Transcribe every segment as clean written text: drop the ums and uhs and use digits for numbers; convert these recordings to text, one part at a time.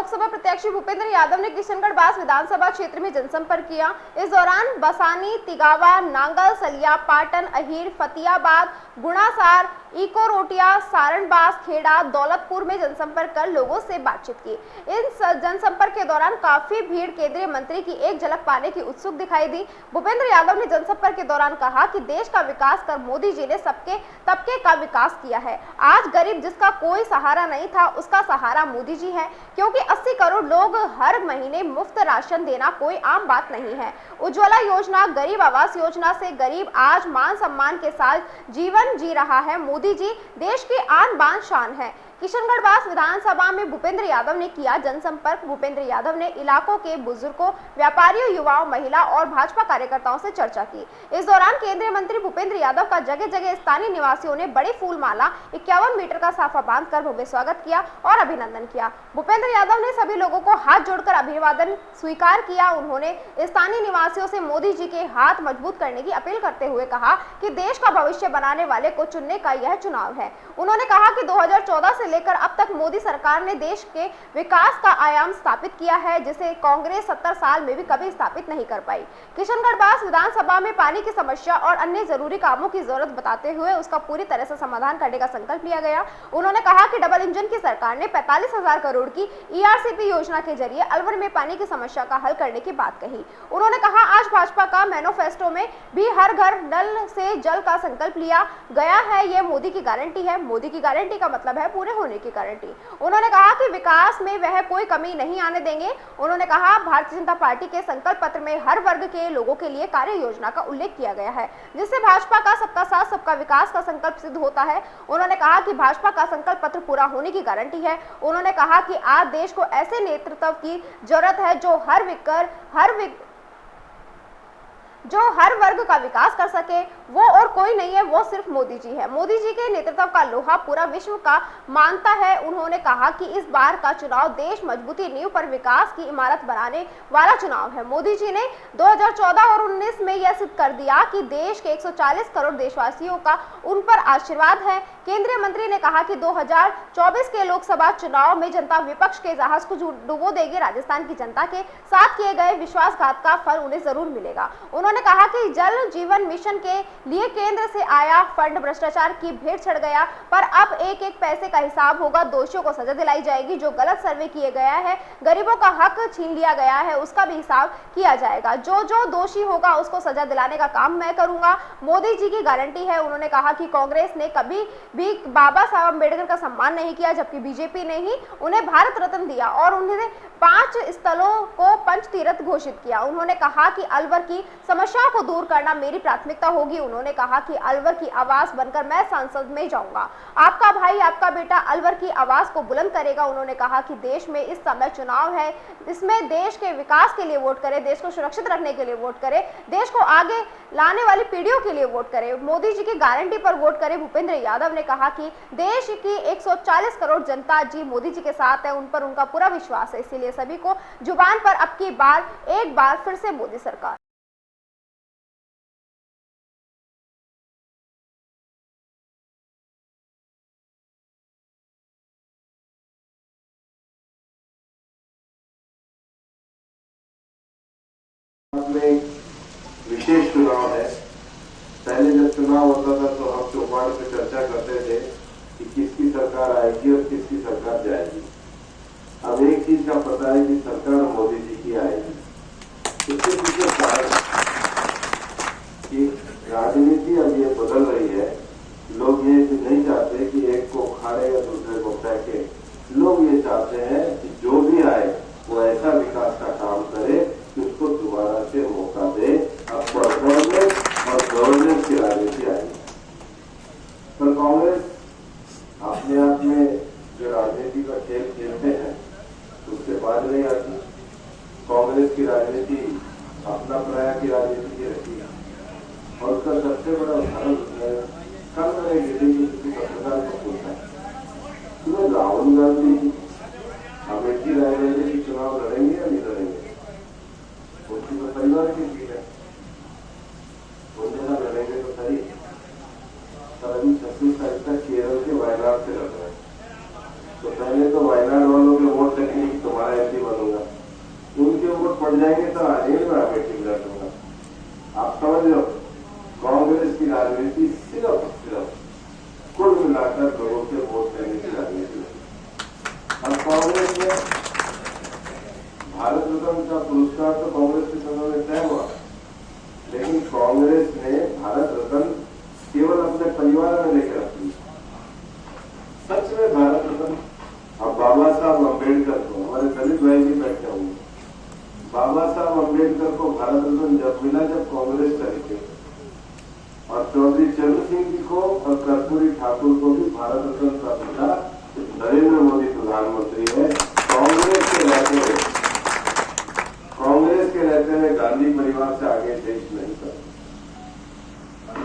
लोकसभा प्रत्याशी भूपेंद्र यादव ने किशनगढ़ बास विधानसभा क्षेत्र में जनसंपर्क किया। इस दौरान बसानी, तिगावा, नांगल, सलिया, पाटन, अहीर, फतियाबाद, गुणासार, इको रोटिया, सारणबास, खेड़ा, दौलतपुर में जनसंपर्क कर लोगों से बातचीत की। इन जनसंपर्क के दौरान काफी भीड़ केंद्रीय मंत्री की एक झलक पाने की उत्सुक दिखाई दी। भूपेंद्र यादव ने जनसंपर्क के दौरान कहा कि देश का विकास कर मोदी जी ने सबके तबके का विकास किया है। आज गरीब जिसका कोई सहारा नहीं था, उसका सहारा मोदी जी है, क्योंकि 80 करोड़ लोग हर महीने मुफ्त राशन देना कोई आम बात नहीं है। उज्ज्वला योजना, गरीब आवास योजना से गरीब आज मान सम्मान के साथ जीवन जी रहा है। मोदी जी देश की आन बान शान है। किशनगढ़ बास विधानसभा में भूपेंद्र यादव ने किया जनसंपर्क। भूपेंद्र यादव ने इलाकों के बुजुर्गों, व्यापारियों, युवाओं, महिला और भाजपा कार्यकर्ताओं से चर्चा की। इस दौरान केंद्रीय मंत्री भूपेंद्र यादव का जगह जगह स्थानीय निवासियों ने बड़ी फूल माला 51 मीटर का साफा बांधकर भव्य स्वागत किया और अभिनंदन किया। भूपेंद्र यादव ने सभी लोगों को हाथ जोड़कर अभिवादन स्वीकार किया। उन्होंने स्थानीय निवासियों से मोदी जी के हाथ मजबूत करने की अपील करते हुए कहा कि देश का भविष्य बनाने वाले को चुनने का यह चुनाव है। उन्होंने कहा कि 2014 से लेकर अब तक मोदी सरकार ने देश के विकास का आयाम स्थापित किया है, जिसे कांग्रेस 70 साल में भी कभी स्थापित नहीं कर पाई। किशनगढ़ बास विधानसभा में पानी की समस्या और अन्य जरूरी कामों की जरूरत बताते हुए उसका पूरी तरह से समाधान करने का संकल्प लिया गया। उन्होंने कहा कि डबल इंजन की सरकार ने 45,000 करोड़ की ERCP योजना के जरिए अलवर में पानी की समस्या का हल करने की बात कही। उन्होंने कहा आज भाजपा का मैनिफेस्टो में भी हर घर नल से जल का संकल्प लिया गया है। यह मोदी की गारंटी है। मोदी की गारंटी का मतलब है पूरे होने की गारंटी। उन्होंने कहा कि विकास में वह कोई कमी नहीं आने देंगे। उन्होंने कहा भारतीय जनता पार्टी के संकल्प पत्र में हर वर्ग के लोगों के लिए कार्य योजना का उल्लेख किया गया है, जिससे भाजपा का सबका साथ सबका विकास का संकल्प सिद्ध होता है। उन्होंने कहा कि भाजपा का संकल्प पत्र पूरा होने की गारंटी है। उन्होंने कहा कि आज देश को ऐसे नेतृत्व की जरूरत है जो हर वर्ग का विकास कर सके। वो और कोई नहीं है, वो सिर्फ मोदी जी है। मोदी जी के नेतृत्व का लोहा पूरा विश्व का मानता है। उन्होंने कहा कि इस बार का चुनाव देश मजबूती नींव पर विकास की इमारत बनाने वाला चुनाव है। मोदी जी ने 2014 और 19 में यह सिद्ध कर दिया कि देश के 140 करोड़ देशवासियों का उन पर आशीर्वाद है। केंद्रीय मंत्री ने कहा कि 2024 के लोकसभा चुनाव में जनता विपक्ष के जहाज को डुबो देगी। राजस्थान की जनता के साथ किए गए विश्वासघात का फल उन्हें जरूर मिलेगा। उन्होंने कहा कि जल जीवन मिशन के लिए केंद्र से आया फंड भ्रष्टाचार की भेंट चढ़ गया, पर अब एक एक पैसे का हिसाब होगा। दोषियों को सजा दिलाई जाएगी। जो गलत सर्वे किए गया है, गरीबों का हक छीन लिया गया है, उसका भी हिसाब किया जाएगा। जो जो दोषी होगा उसको सजा दिलाने का काम मैं करूंगा। मोदी जी की गारंटी है। उन्होंने कहा कि कांग्रेस ने कभी भी बाबा साहब अम्बेडकर का सम्मान नहीं किया, जबकि बीजेपी ने ही उन्हें भारत रत्न दिया और उन्हें 5 स्थलों को पंचतीर्थ घोषित किया। उन्होंने कहा कि अलवर की समस्याओं को दूर करना मेरी प्राथमिकता होगी। उन्होंने कहा कि अलवर की आवाज बनकर मैं संसद में जाऊंगा। आपका भाई, आपका बेटा अलवर की आवाज को बुलंद करेगा। उन्होंने कहा कि देश में इस समय चुनाव है, इसमें देश के विकास के लिए वोट करें, देश को सुरक्षित रखने के लिए वोट करें, देश को आगे लाने वाली पीढ़ियों के लिए वोट करें, मोदी जी की गारंटी पर वोट करें। भूपेंद्र यादव ने कहा कि देश की 140 करोड़ जनता जी मोदी जी के साथ है, उन पर उनका पूरा विश्वास है। इसीलिए सभी को जुबान पर अब की बार एक बार फिर से मोदी सरकार। में विशेष चुनाव है। पहले जब चुनाव होता था तो हम चौपाल पे चर्चा करते थे कि किसकी सरकार आएगी और किसकी सरकार जाएगी। अब एक चीज का पता है कि सरकार मोदी जी की आएगी। इसके पीछे कारण कि राजनीति अब ये बदल रही है। लोग ये नहीं चाहते कि एक को खाड़े या दूसरे को फेंके। लोग ये चाहते हैं कि जो भी आए वो ऐसा विकास का काम करे कि उसको दोबारा से मौका दे। अब परफॉर्मेंस और गवर्नेंस की राजनीति आएगी। पर कांग्रेस अपने आप में जो राजनीति का खेल खेलते हैं उससे बाज नहीं आती। कांग्रेस की राजनीति अपना पराया की राजनीति की रहती है और उसका सबसे बड़ा उदाहरण कल मैंने दिल्ली के किसी पत्रकार को पूछा कि राहुल गांधी अमेठी रायबरेली की चुनाव लड़ेंगे या नहीं लड़ेंगे। उनकी तो परिवार की सीट है, उनके साथ लड़ेंगे तो सही। पर अभी 36 तारीख तक केरल के वायनाड से लड़ रहे हैं। तो पहले तो वायनाड वालों के वोट देखेंगे कि तुम्हारा कांग्रेस ने भारत रत्न का पुरस्कार तो कांग्रेस के समय में तय हुआ, लेकिन कांग्रेस ने भारत रत्न केवल अपने परिवार में लेकर रखी। सच में भारत रत्न अब बाबा साहब अम्बेडकर को, हमारे दलित भाई भी बैठे होंगे, बाबा साहब अम्बेडकर को भारत रत्न जब मिला जब कांग्रेस चली गई, और चौधरी चरण सिंह जी को और कर्पूरी ठाकुर को भी भारत रत्न प्राप्त मिला। नरेंद्र मोदी प्रधानमंत्री है। कांग्रेस के रहते हुए गांधी परिवार से आगे देश नहीं कर।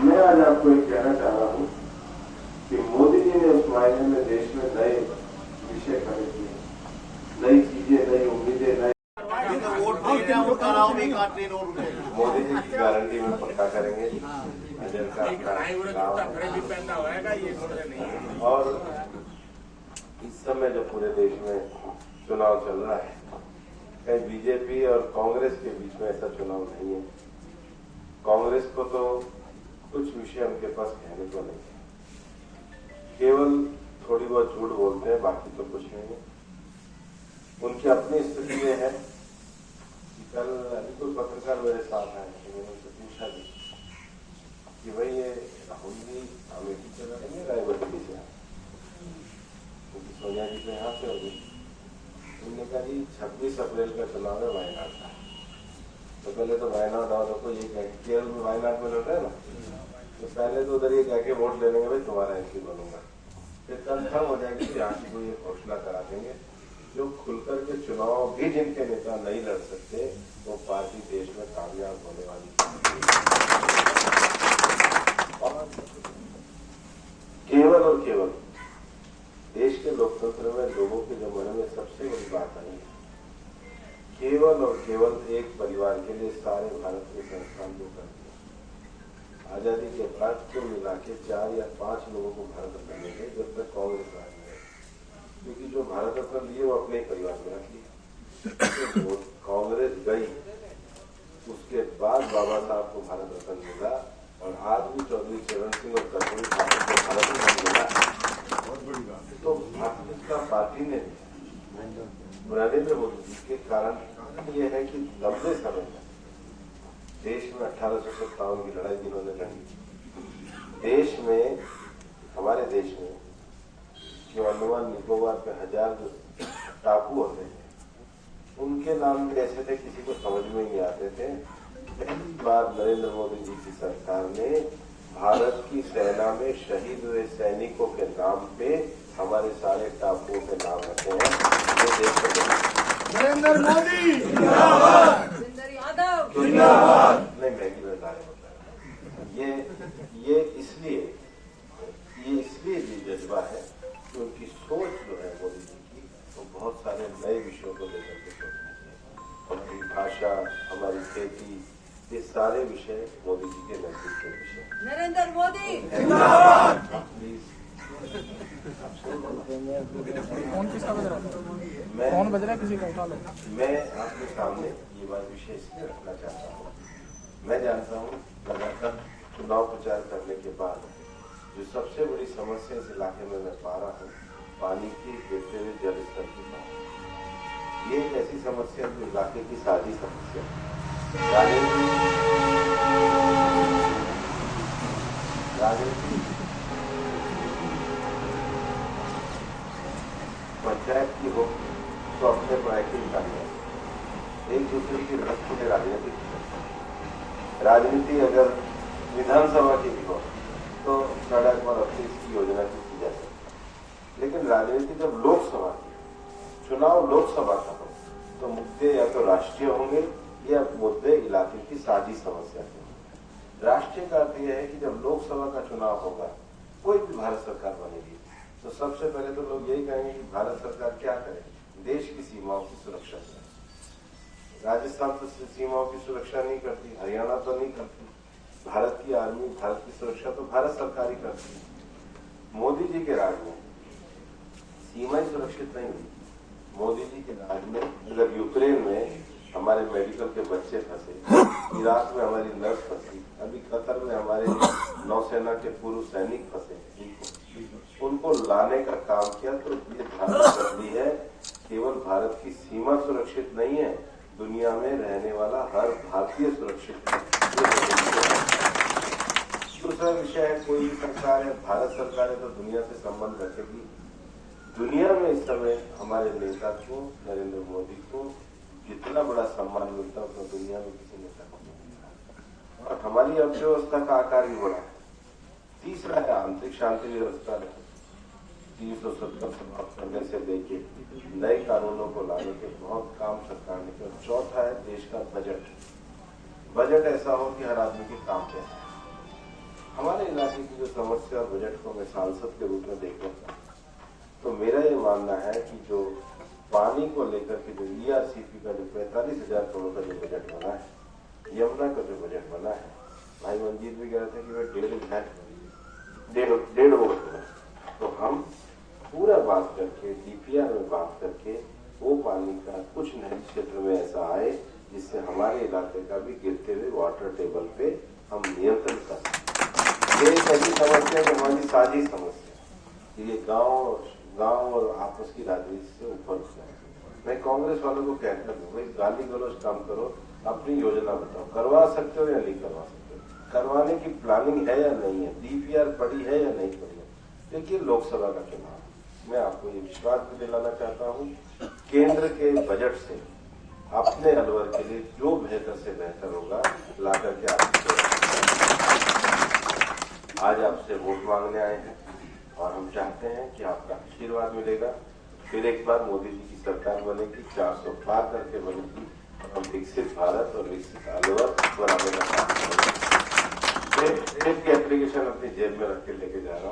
मैं आज आपको एक कहना चाह रहा हूं कि मोदी जी ने उस मायने में देश में नए विषय खड़े किए, नई चीजें, नई उम्मीदें, नए मोदी जी की गारंटी में पक्का करेंगे। और इस समय जो पूरे देश में चुनाव चल रहा है, कहीं बीजेपी और कांग्रेस के बीच में ऐसा चुनाव नहीं है। कांग्रेस को तो कुछ विषय उनके पास कहने को नहीं है, केवल थोड़ी बहुत झूठ बोलते हैं, बाकी तो कुछ नहीं है। उनकी अपनी स्थिति में है। कल अभी कोई पत्रकार मेरे साथ आए, मैंने उनसे पूछा भी कि भाई ये राहुल जी अमेठी से लड़ेंगे रायबरेली से, क्योंकि सोनिया जी तो यहाँ से होगी। उन्होंने कहा जी 26 अप्रैल का चुनाव है वायनाड का, तो पहले तो वायनाड और को ये कह केरल में वायनाड में लड़ रहे हैं ना, तो पहले तो उधर ये कह के वोट ले लेंगे भाई तुम्हारा एमपी बनूंगा, फिर कंफर्म हो जाएगी कि यहाँ की कोई घोषणा करा देंगे। जो खुलकर के चुनाव भी जिनके नेता नहीं लड़ सकते वो पार्टी देश में कामयाब होने वाली केवल और केवल देश के लोकतंत्र में लोगों के जो मन में सबसे बड़ी बात आई है, केवल और केवल एक परिवार के लिए सारे भारत के संस्थान जो करते हैं। आजादी के बाद कुल मिला के 4 या 5 लोगों को भारत रत्न मिले जब तक कांग्रेस आई है, क्योंकि जो भारत रत्न लिए वो अपने परिवार में रख लिए। तो कांग्रेस गई, उसके बाद बाबा साहब को भारत रत्न मिला, और आज भी चौधरी चरण सिंह और कर्पूरी ठाकुर को भारत रत्न मिला। बहुत बड़ी बात है। तो भारतीय जनता पार्टी ने नरेंद्र मोदी जी के कारण ये है कि लंबे समय में देश में 1857 की लड़ाई जिन्होंने लड़ी, देश में, हमारे देश में जो अंडमान निकोबार पे 1000 जो टापू होते थे, उनके नाम भी ऐसे थे किसी को समझ में ही नहीं आते थे। पहली बार नरेंद्र मोदी जी की सरकार ने भारत की सेना में शहीद हुए सैनिकों के नाम पे हमारे सारे टापुओं के नाम रखे हैं। ये देश नरेंद्र मोदी नहीं महंगी में नारे होता है। ये इसलिए जज्बा है कि उनकी सोच जो है मोदी जी की, वो बहुत सारे नए विषयों को लेकर के सोचनी चाहिए। हमारी भाषा, हमारी खेती, ये सारे विषय मोदी जी के नजदीक के विषय। नरेंद्र मोदी प्लीज कौन किसका बज रहा है? कौन बज रहा है? किसी का उठा लो। मैं आपके सामने ये बात विशेष रखना चाहता हूँ। मैं जानता हूँ लगातार चुनाव प्रचार करने के बाद जो सबसे बड़ी समस्या इस इलाके में मैं पा रहा हूँ, पानी की गिरते हुए जल स्तर की बात। ये एक ऐसी समस्या जो इलाके की साझी समस्या है। राजनीति पंचायत की हो तो अपने प्राइवेट निकाल एक दूसरे की रक्त में राजनीति अगर विधानसभा की भी हो तो सड़क और अपनी इसकी योजना की जा सकती। लेकिन राजनीति जब लोकसभा की चुनाव लोकसभा का हो तो मुद्दे या तो राष्ट्रीय होंगे या मुद्दे इलाके की साझी समस्या के। राष्ट्रीय का अर्थ यह है कि जब लोकसभा का चुनाव होगा, कोई भी भारत सरकार बनेगी, तो सबसे पहले तो लोग यही कहेंगे कि भारत सरकार क्या करे, देश की सीमाओं की सुरक्षा करे। राजस्थान तो सीमाओं की सुरक्षा नहीं करती, हरियाणा तो नहीं करती, भारत की आर्मी, भारत की सुरक्षा तो भारत सरकार ही करती है। मोदी जी के राज में सीमाएं सुरक्षित नहीं हुई। मोदी जी के राज में जब यूक्रेन में हमारे मेडिकल के बच्चे फंसे, इराक में हमारी नर्स फंसी, अभी कतर में हमारे नौसेना के पूर्व सैनिक फंसे, उनको लाने का काम किया। तो ये धारणा कर दी है कि सुरक्षित नहीं है, दुनिया में रहने वाला हर भारतीय सुरक्षित है। दूसरा विषय है, कोई भी सरकार है, भारत सरकार है तो दुनिया से संबंध रखेगी। दुनिया में इस समय हमारे नेता को, नरेंद्र मोदी को जितना बड़ा सम्मान मिलता है उतना दुनिया में किसी नेता को नहीं मिलता। और हमारी अर्थव्यवस्था का आकार भी बड़ा है। तीसरा है आंतरिक शांति व्यवस्था है, 370 समाप्त करने से लेके नए कानूनों को लाने के बहुत काम सरकार ने किया। चौथा है देश का बजट। बजट ऐसा हो कि हर आदमी के काम पे है। हमारे इलाके की जो समस्या और बजट को मैं सांसद के रूप में देखना चाहता हूं, तो मेरा ये मानना है कि जो पानी को लेकर के जो ERCP का जो 45,000 करोड़ का जो बजट बना है, यमुना का जो बजट बना है, भाई मंजीत भी कह रहे थे कि वह डेढ़ वो बना। तो हम पूरा बात करके DPR में बात करके वो पानी का कुछ नए क्षेत्र में ऐसा आए जिससे हमारे इलाके का भी गिरते हुए वाटर टेबल पे हम नियंत्रण कर सकें। ये एक ऐसी समस्या है हमारी साझी समस्या, ये गांव और आपस की राजनीति से ऊपर उठना है। मैं कांग्रेस वालों को कहता हूँ, भाई गाली गलौज कम करो, अपनी योजना बताओ, करवा सकते हो या नहीं करवा सकते हो, करवाने की प्लानिंग है या नहीं है, DPR पड़ी है या नहीं पड़ी है। देखिए लोकसभा का चुनाव, मैं आपको ये विश्वास भी दिलाना चाहता हूँ, केंद्र के बजट से अपने अलवर के लिए जो बेहतर से बेहतर होगा ला करके आज आपसे वोट मांगने आए हैं और हम चाहते हैं कि आपका आशीर्वाद मिलेगा। फिर एक बार मोदी जी की सरकार बनेगी, 400 पार करके बनेगी, हम विकसित भारत और विकसित अलवर बनाने का काम करेंगे। की एप्लीकेशन अपनी जेब में रख के लेके जा रहा हूँ।